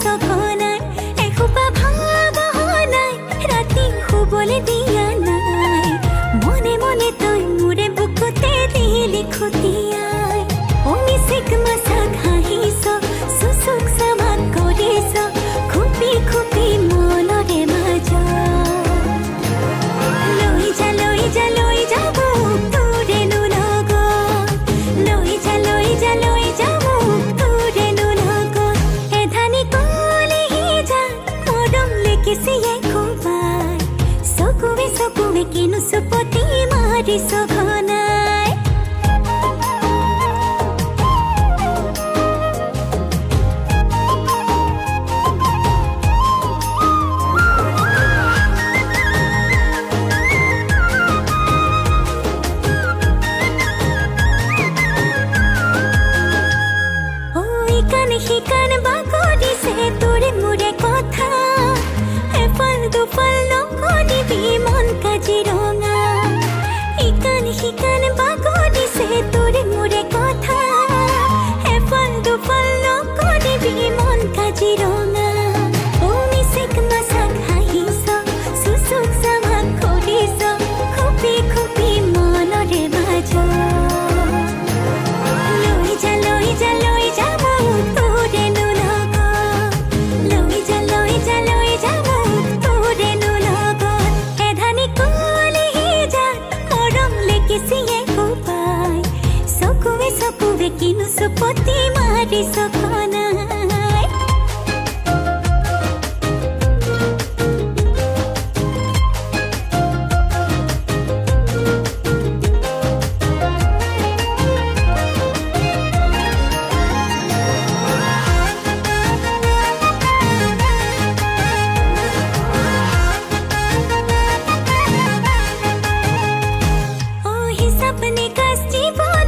সঘনাই এসোপা ভাৱনাই ৰাতি শুবলৈ দিয়া নাই মনে মনে তই মোৰে বুকুতে দিলি খুটিয়াই অমিচিক মাছাক হাঁহিছ চুচুক চামাক কৰিছ খুপি খুপি মনৰে মাজ লৈ যা লৈ যা লৈ যা মোক তোৰেনো লগত লৈ যা লৈ যা লৈ যা মোক তোৰেনো লগত এধানি কলিহি যা মৰম লেকিছিয়ে খুবাই চকুৱে চকুৱে কিনো চুপতি মাৰিছ ঘনাই শিকান বাগৰিছে তোৰে মোৰে কথা এফাল দুফাল নকৰিবি মন কাজিৰঙা শিকান বাগৰিছে তোৰে মোৰে কথা এফাল দুফাল নকৰিবি মন কাজিৰঙা অমিচিক মাছাক হাঁহিছ চুচুক চামাক কৰিছ খুপি খুপি মনৰে মাজ লৈ যা লৈ যা লৈ যা মোক তোৰেনো লগত লৈ যা লৈ যা লৈ যা মোক তোৰেনো লগত এধানি কলিহি যা মৰম লেকিছিয়ে খুবাই চকুৱে চকুৱে কিনো চুপতি মাৰিছ ঘনাই सपने का जीवन